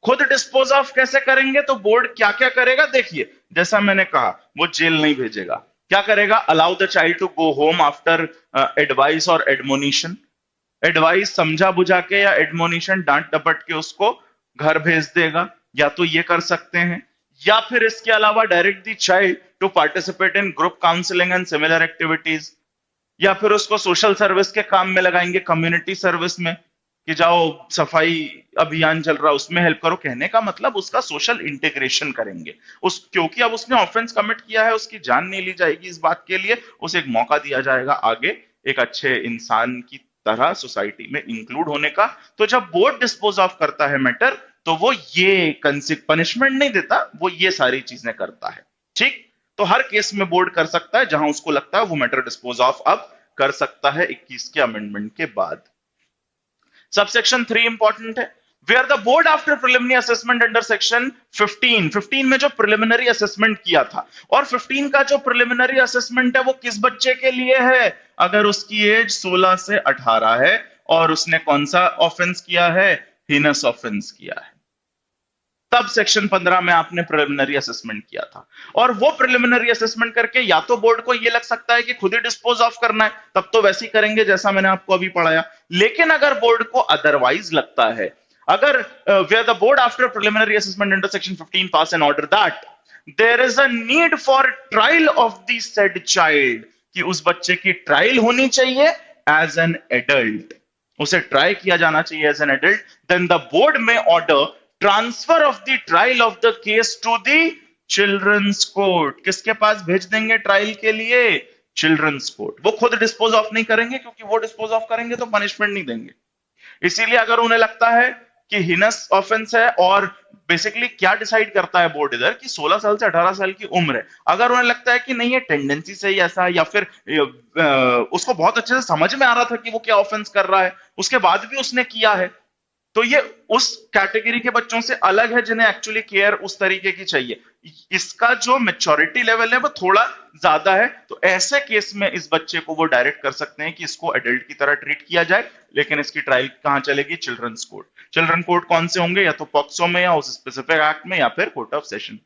खुद dispose of कैसे करेंगे? तो बोर्ड क्या क्या करेगा देखिए, जैसा मैंने कहा, वो जेल नहीं भेजेगा। क्या करेगा? Allow the child to go home after advice और एडमोनिशन। एडवाइस समझा बुझा के या एडमोनिशन डांट डपट के उसको घर भेज देगा, या तो ये कर सकते हैं, या फिर इसके अलावा direct the child to participate in group counselling and similar activities, या फिर उसको सोशल सर्विस के काम में लगाएंगे, कम्युनिटी सर्विस में, कि जाओ सफाई अभियान चल रहा है उसमें हेल्प करो। कहने का मतलब उसका सोशल इंटीग्रेशन करेंगे। उस क्योंकि अब उसने ऑफेंस कमिट किया है, उसकी जान नहीं ली जाएगी इस बात के लिए, उसे एक मौका दिया जाएगा आगे एक अच्छे इंसान की तरह सोसाइटी में इंक्लूड होने का। तो जब बोर्ड डिस्पोज ऑफ करता है मैटर, तो वो ये पनिशमेंट नहीं देता, वो ये सारी चीजें करता है। ठीक, तो हर केस में बोर्ड कर सकता है जहां उसको लगता है वो मैटर डिस्पोज ऑफ अब कर सकता है 21 के अमेंडमेंट के बाद। सबसेक्शन 3 इंपॉर्टेंट है, where the board after preliminary assessment under section 15 में जो प्रिलिमिनरी असेसमेंट किया था, और 15 का जो प्रिलिमिनरी असेसमेंट है वो किस बच्चे के लिए है? अगर उसकी एज 16 से 18 है और उसने कौन सा ऑफेंस किया है? हीनस ऑफेंस किया है। तब सेक्शन 15 में आपने प्रिलिमिनरी असेसमेंट किया था, और वो प्रिलिमिनरी असेसमेंट करके या तो बोर्ड को ये लग सकता है कि खुद ही डिस्पोज ऑफ करना है, तब तो वैसे ही करेंगे जैसा मैंने आपको अभी पढ़ाया। लेकिन अगर बोर्ड को अदरवाइज लगता है, अगर where the board after preliminary assessment under section 15 pass an order that there is a need for trial of the said child, कि उस बच्चे की ट्रायल होनी चाहिए एज एन एडल्ट, उसे ट्राई किया जाना चाहिए as an adult, then the board may order transfer of the trial of the case to the children's court. किसके पास भेज देंगे ट्रायल के लिए? Children's court. वो खुद डिस्पोज ऑफ नहीं करेंगे, क्योंकि वो डिस्पोज ऑफ करेंगे तो पनिशमेंट नहीं देंगे। इसीलिए अगर उन्हें लगता है कि हिनस ऑफेंस है, और बेसिकली क्या डिसाइड करता है बोर्ड इधर कि 16 साल से 18 साल की उम्र है, अगर उन्हें लगता है कि नहीं ये टेंडेंसी से ही ऐसा है, या फिर उसको बहुत अच्छे से समझ में आ रहा था कि वो क्या ऑफेंस कर रहा है, उसके बाद भी उसने किया है, तो ये उस कैटेगरी के बच्चों से अलग है जिन्हें एक्चुअली केयर उस तरीके की चाहिए। इसका जो मैच्योरिटी लेवल है वो थोड़ा ज्यादा है, तो ऐसे केस में इस बच्चे को वो डायरेक्ट कर सकते हैं कि इसको एडल्ट की तरह ट्रीट किया जाए, लेकिन इसकी ट्रायल कहां चलेगी? Children's court. चिल्ड्रन कोर्ट कौन से होंगे? या तो पॉक्सो में, या उस स्पेसिफिक एक्ट में, या फिर कोर्ट ऑफ सेशन।